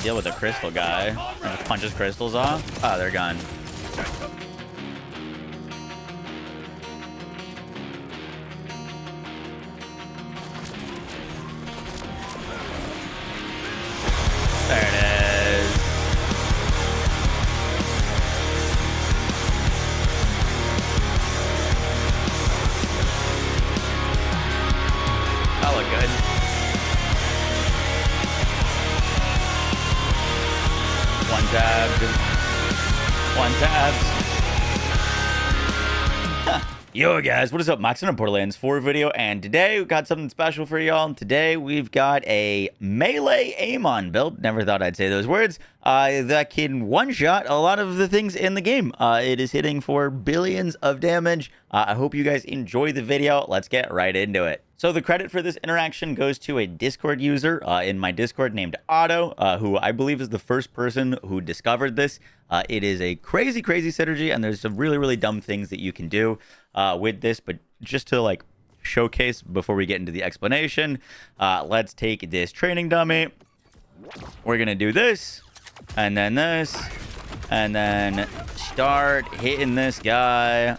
deal with a crystal guy. Just punch his crystals off. Oh, they're gone. There it is. That looked good. One tabbed. One tabbed. Yo guys, what is up? Max on a Borderlands 4 video, and today we got something special for y'all. Today we've got a melee Amon build. Never thought I'd say those words. That can one-shot a lot of the things in the game. It is hitting for billions of damage. I hope you guys enjoy the video. Let's get right into it. So the credit for this interaction goes to a Discord user in my Discord named Otto, who I believe is the first person who discovered this. It is a crazy synergy, and there's some really dumb things that you can do with this. But just to like showcase before we get into the explanation, let's take this training dummy. We're gonna do this, and then this, and then start hitting this guy.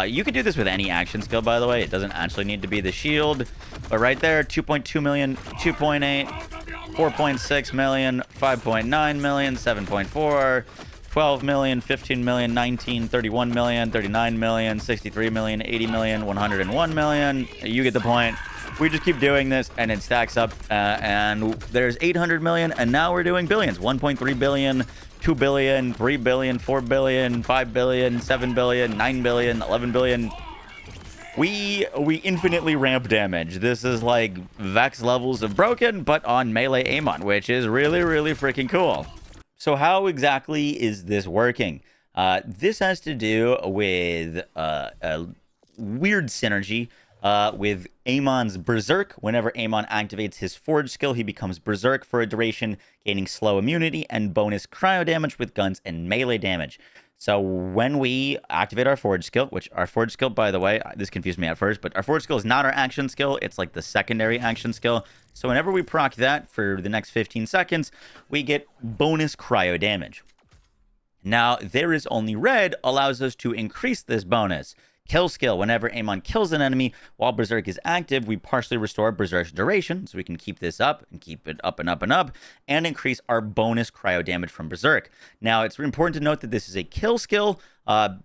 You could do this with any action skill, by the way. It doesn't actually need to be the shield. But right there, 2.2 million, 2.8, 4.6 million, 5.9 million, 7.4, 12 million, 15 million, 19, 31 million, 39 million, 63 million, 80 million, 101 million. You get the point. We just keep doing this, and it stacks up. And there's 800 million, and now we're doing billions. 1.3 billion. 2 billion, 3 billion, 4 billion, 5 billion, 7 billion, 9 billion, 11 billion. We infinitely ramp damage. This is like Vex levels of broken, but on melee Amon, which is really freaking cool. So how exactly is this working? This has to do with a weird synergy with Amon's Berserk. Whenever Amon activates his Forge skill, he becomes Berserk for a duration, gaining slow immunity and bonus cryo damage with guns and melee damage. So when we activate our Forge skill, which our Forge skill, by the way, this confused me at first, but our Forge skill is not our action skill. It's like the secondary action skill. So whenever we proc that for the next 15 seconds, we get bonus cryo damage. Now, There Is Only Red allows us to increase this bonus. Kill skill. Whenever Amon kills an enemy while Berserk is active, we partially restore Berserk's duration, so we can keep this up and keep it up and up and up, and increase our bonus cryo damage from Berserk. Now, it's important to note that this is a kill skill,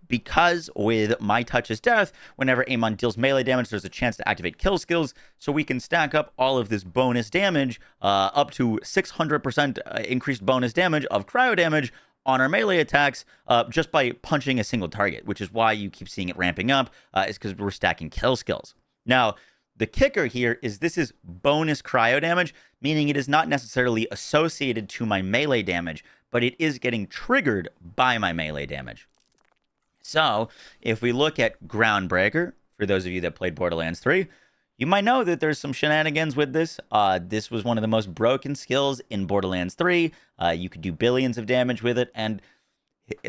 because with My Touch is Death, whenever Amon deals melee damage, there's a chance to activate kill skills, so we can stack up all of this bonus damage, up to 600% increased bonus damage of cryo damage on our melee attacks, just by punching a single target, which is why you keep seeing it ramping up, is because we're stacking kill skills. Now, the kicker here is this is bonus cryo damage, meaning it is not necessarily associated to my melee damage, but it is getting triggered by my melee damage. So, if we look at Groundbreaker, for those of you that played Borderlands 3, you might know that there's some shenanigans with this. This was one of the most broken skills in Borderlands 3. You could do billions of damage with it, and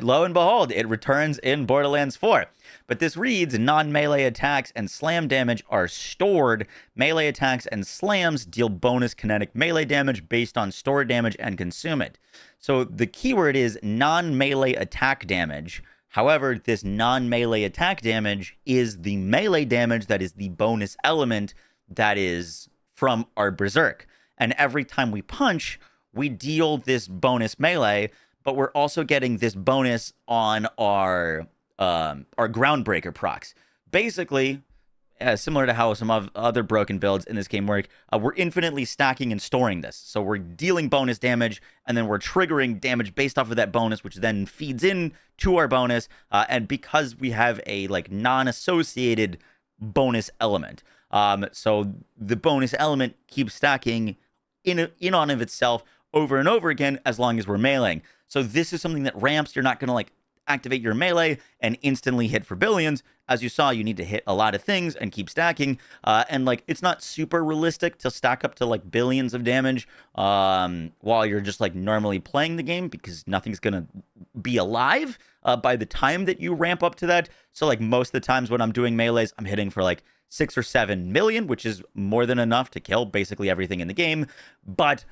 lo and behold, it returns in Borderlands 4. But this reads, non-melee attacks and slam damage are stored. Melee attacks and slams deal bonus kinetic melee damage based on stored damage and consume it. So the keyword is non-melee attack damage. However, this non-melee attack damage is the melee damage that is the bonus element that is from our Berserk. And every time we punch, we deal this bonus melee, but we're also getting this bonus on our Groundbreaker procs. Basically, similar to how some of other broken builds in this game work, we're infinitely stacking and storing this. So we're dealing bonus damage, and then we're triggering damage based off of that bonus, which then feeds in to our bonus. And because we have a like non-associated bonus element, so the bonus element keeps stacking in on of itself over and over again as long as we're meleeing. So this is something that ramps. You're not going to like activate your melee and instantly hit for billions. As you saw, you need to hit a lot of things and keep stacking. And like, it's not super realistic to stack up to like billions of damage while you're just like normally playing the game, because nothing's gonna be alive by the time that you ramp up to that. So like most of the times when I'm doing melees, I'm hitting for like 6 or 7 million, which is more than enough to kill basically everything in the game. But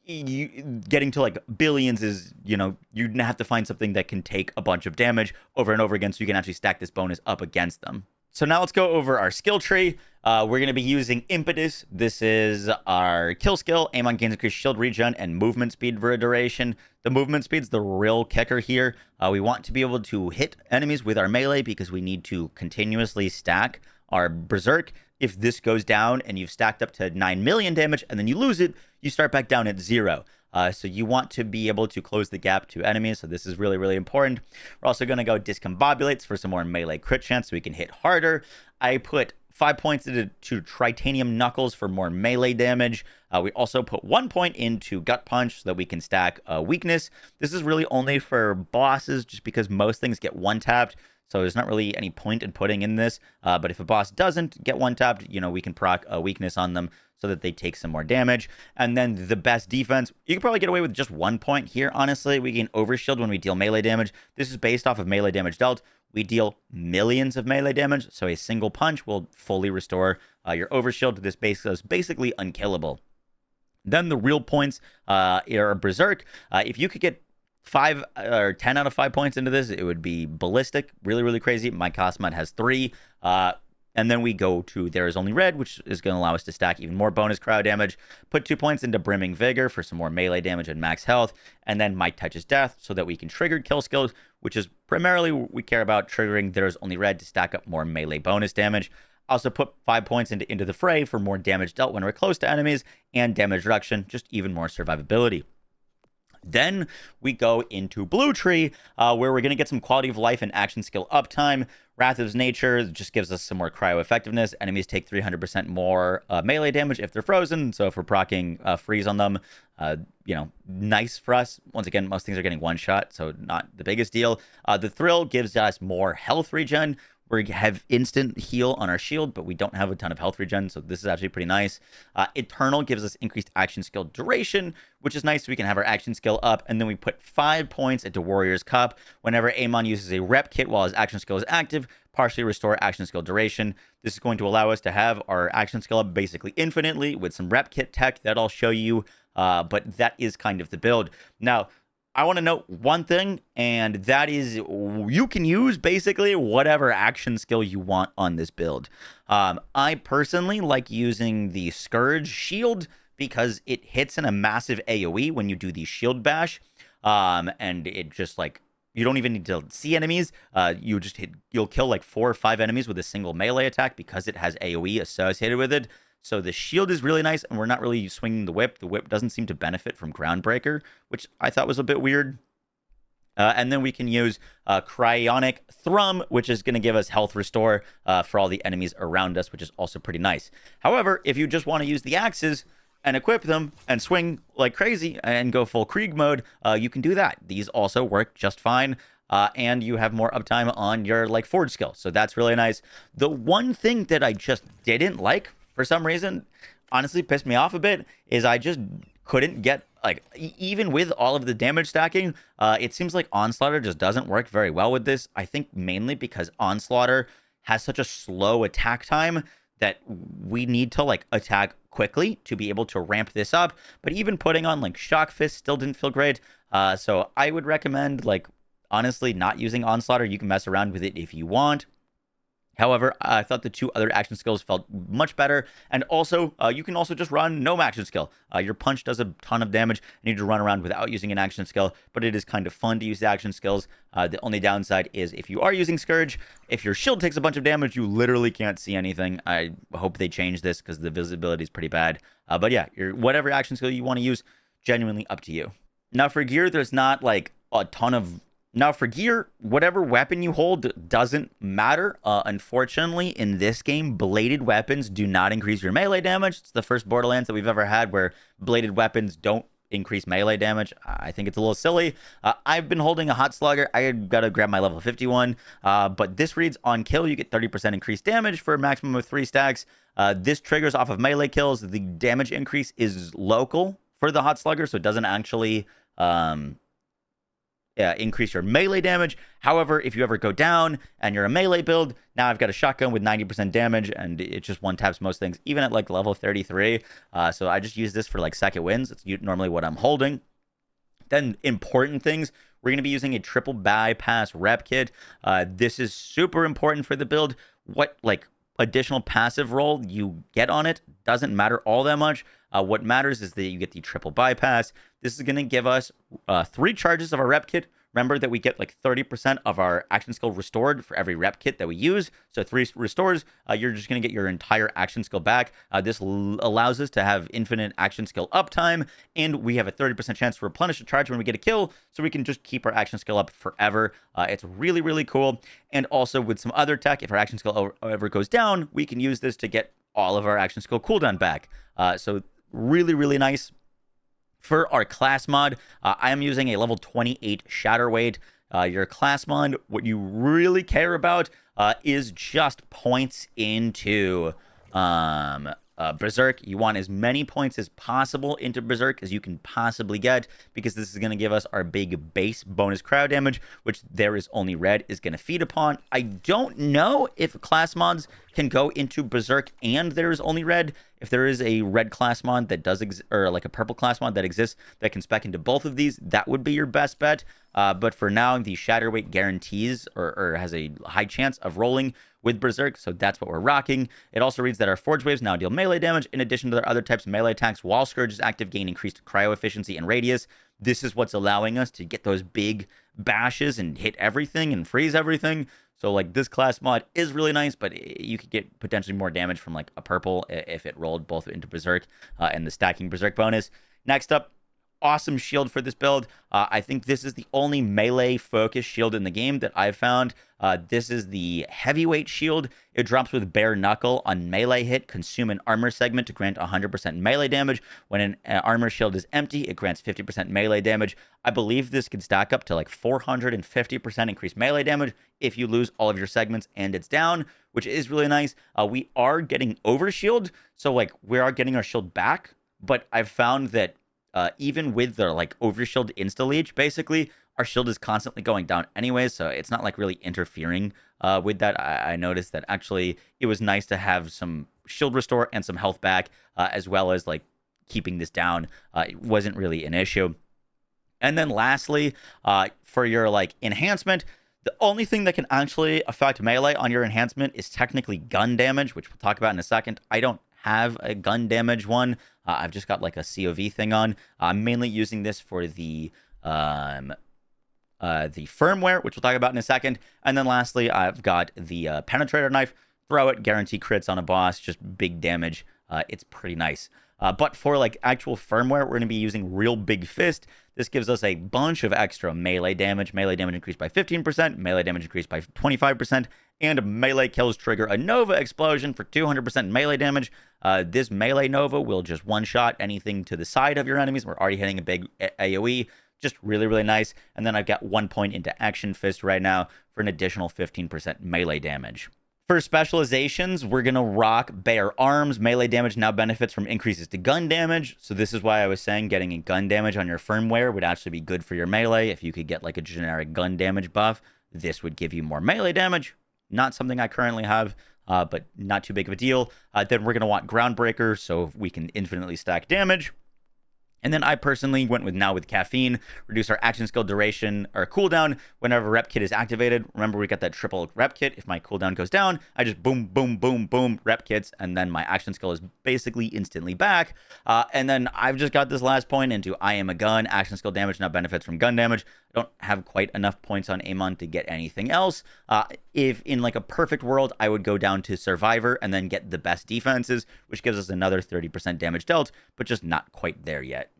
getting to like billions is, you have to find something that can take a bunch of damage over and over again so you can actually stack this bonus up against them. So now let's go over our skill tree. We're going to be using Impetus. This is our kill skill. Amon gains increased shield regen and movement speed for a duration. The movement speed's the real kicker here. We want to be able to hit enemies with our melee because we need to continuously stack our Berserk. If this goes down and you've stacked up to 9 million damage and then you lose it, you start back down at 0. So you want to be able to close the gap to enemies. So this is really, really important. We're also going to go Discombobulates for some more melee crit chance so we can hit harder. I put 5 points into Tritanium Knuckles for more melee damage. We also put 1 point into Gut Punch so that we can stack weakness. This is really only for bosses just because most things get one-tapped. So there's not really any point in putting in this. But if a boss doesn't get one-tapped, we can proc a weakness on them so that they take some more damage. And then the best defense, you can probably get away with just 1 point here, honestly. We gain Overshield when we deal melee damage. This is based off of melee damage dealt. We deal millions of melee damage, so a single punch will fully restore your Overshield. This base is basically unkillable. Then the real points are Berserk. If you could get 5 or 10 out of 5 points into this, it would be ballistic. Really, really crazy. My Cosmod has 3. And then we go to There Is Only Red, which is going to allow us to stack even more bonus cryo damage. Put 2 points into Brimming Vigor for some more melee damage and max health. And then Might Touches Death so that we can trigger kill skills, which is primarily we care about triggering There Is Only Red to stack up more melee bonus damage. Also put 5 points into the Fray for more damage dealt when we're close to enemies and damage reduction, just even more survivability. Then we go into Blue Tree, where we're going to get some quality of life and action skill uptime. Wrath of Nature just gives us some more cryo effectiveness. Enemies take 300% more melee damage if they're frozen. So if we're proccing freeze on them, nice for us. Once again, most things are getting one shot, so not the biggest deal. The Thrill gives us more health regen. We have instant heal on our shield, but we don't have a ton of health regen, so this is actually pretty nice. Eternal gives us increased action skill duration, which is nice so we can have our action skill up, and then we put 5 points into Warrior's Cup. Whenever Amon uses a rep kit while his action skill is active, partially restore action skill duration. This is going to allow us to have our action skill up basically infinitely with some rep kit tech that I'll show you, but that is kind of the build. Now, I want to note one thing, and that is you can use basically whatever action skill you want on this build. I personally like using the Scourge Shield because it hits in a massive AoE when you do the Shield Bash, and it just like, you don't even need to see enemies. You'll kill like 4 or 5 enemies with a single melee attack because it has AoE associated with it. So the shield is really nice, and we're not really swinging the whip. The whip doesn't seem to benefit from Groundbreaker, which I thought was a bit weird. And then we can use Cryonic Thrum, which is going to give us health restore for all the enemies around us, which is also pretty nice. However, if you just want to use the axes and equip them and swing like crazy and go full Krieg mode, you can do that. These also work just fine. And you have more uptime on your forge skill. So that's really nice. The one thing that I just didn't like, for some reason, honestly pissed me off a bit, is I just couldn't get, even with all of the damage stacking, it seems like Onslaughter just doesn't work very well with this. I think mainly because Onslaughter has such a slow attack time that we need to attack quickly to be able to ramp this up. But even putting on Shock Fist still didn't feel great. So I would recommend honestly not using Onslaughter. You can mess around with it if you want. However, I thought the 2 other action skills felt much better. And also, you can also just run no action skill. Your punch does a ton of damage. You need to run around without using an action skill, but it is kind of fun to use the action skills. The only downside is if you are using Scourge, if your shield takes a bunch of damage, you literally can't see anything. I hope they change this because the visibility is pretty bad. But yeah, whatever action skill you want to use, genuinely up to you. Now for gear, there's not a ton of... Now, for gear, whatever weapon you hold doesn't matter. Unfortunately, in this game, bladed weapons do not increase your melee damage. It's the first Borderlands that we've ever had where bladed weapons don't increase melee damage. I think it's a little silly. I've been holding a Hot Slugger. I got to grab my level 51. But this reads, on kill, you get 30% increased damage for a maximum of 3 stacks. This triggers off of melee kills. The damage increase is local for the Hot Slugger, so it doesn't actually... increase your melee damage. However, if you ever go down and you're a melee build, now I've got a shotgun with 90% damage, and it just one taps most things, even at like level 33. So I just use this for like second wins. It's normally what I'm holding. Then important things, we're going to be using a triple bypass rep kit. This is super important for the build. What like additional passive roll you get on it doesn't matter all that much. What matters is that you get the triple bypass. This is going to give us 3 charges of our rep kit. Remember that we get like 30% of our action skill restored for every rep kit that we use. So 3 restores, you're just going to get your entire action skill back. This allows us to have infinite action skill uptime, and we have a 30% chance to replenish a charge when we get a kill, so we can just keep our action skill up forever. It's really, really cool. And also with some other tech, if our action skill ever goes down, we can use this to get all of our action skill cooldown back. So really, really nice. For our class mod, I am using a level 28 Shatterweight. Your class mod, what you really care about is just points into Berserk. You want as many points as possible into Berserk as you can possibly get, because this is going to give us our big base bonus crowd damage, which There Is Only Red is going to feed upon. I don't know if class mods can go into Berserk and There Is Only Red. If there is a red class mod that does or like a purple class mod that exists that can spec into both of these, that would be your best bet. But for now, the Shatterweight guarantees or has a high chance of rolling with Berserk, so that's what we're rocking. It also reads that our Forge Waves now deal melee damage in addition to their other types of melee attacks while Scourge is active, gain increased cryo efficiency and radius. This is what's allowing us to get those big bashes and hit everything and freeze everything. So like this class mod is really nice, but you could get potentially more damage from like a purple if it rolled both into Berserk and the stacking Berserk bonus. Next up, awesome shield for this build. I think this is the only melee focused shield in the game that I've found. This is the heavyweight shield. It drops with bare knuckle on melee hit. Consume an armor segment to grant 100% melee damage. When an armor shield is empty, it grants 50% melee damage. I believe this can stack up to like 450% increased melee damage if you lose all of your segments and it's down, which is really nice. We are getting over shield, so like we are getting our shield back, but I've found that even with the like overshield insta leech, basically our shield is constantly going down anyways, so it's not like really interfering with that. I noticed that actually it was nice to have some shield restore and some health back, as well as like keeping this down. It wasn't really an issue. And then lastly, for your like enhancement, the only thing that can actually affect melee on your enhancement is technically gun damage, which we'll talk about in a second. I don't have a gun damage one. I've just got like a COV thing on. I'm mainly using this for the firmware, which we'll talk about in a second. And then lastly, I've got the penetrator knife. Throw it, guarantee crits on a boss, just big damage. It's pretty nice. But for like actual firmware, we're going to be using Real Big Fist. This gives us a bunch of extra melee damage. Melee damage increased by 15%, melee damage increased by 25%, and melee kills trigger a Nova explosion for 200% melee damage. This melee Nova will just one-shot anything to the side of your enemies. We're already hitting a big AoE. Just really, really nice. And then I've got 1 point into Action Fist right now for an additional 15% melee damage. For specializations, we're going to rock Bare Arms. Melee damage now benefits from increases to gun damage. So this is why I was saying getting a gun damage on your firmware would actually be good for your melee. If you could get like a generic gun damage buff, this would give you more melee damage. Not something I currently have, but not too big of a deal. Then we're going to want Groundbreaker so we can infinitely stack damage. And then I personally went with Caffeine, reduce our action skill duration or cooldown whenever rep kit is activated. Remember, we got that triple rep kit. If my cooldown goes down, I just boom, boom, boom, boom, rep kits, and then my action skill is basically instantly back. And then I've just got this last point into I Am a Gun. Action skill damage now benefits from gun damage. I don't have quite enough points on Amon to get anything else. If in like a perfect world, I would go down to Survivor and then get the best defenses, which gives us another 30% damage dealt, but just not quite there yet.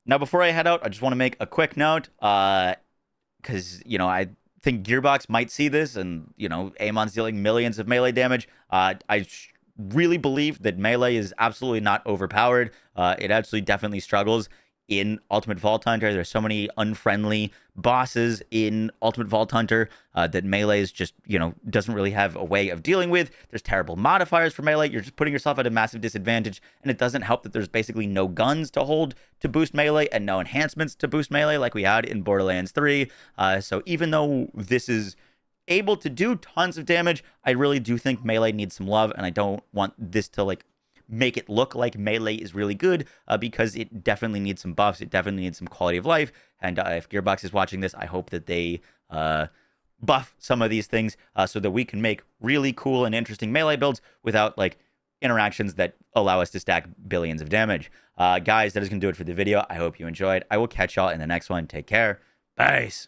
Now, before I head out, I just want to make a quick note, because, I think Gearbox might see this, and, Amon's dealing millions of melee damage. I really believe that melee is absolutely not overpowered. It actually definitely struggles. in Ultimate Vault Hunter. There's so many unfriendly bosses in Ultimate Vault Hunter that melee is just, doesn't really have a way of dealing with. There's terrible modifiers for melee. You're just putting yourself at a massive disadvantage, and it doesn't help that there's basically no guns to hold to boost melee and no enhancements to boost melee like we had in Borderlands 3. So even though this is able to do tons of damage, I really do think melee needs some love, and I don't want this to make it look like melee is really good, because it definitely needs some buffs. It definitely needs some quality of life. And if Gearbox is watching this, I hope that they buff some of these things so that we can make really cool and interesting melee builds without interactions that allow us to stack billions of damage. Guys, that is going to do it for the video. I hope you enjoyed. I will catch y'all in the next one. Take care. Peace.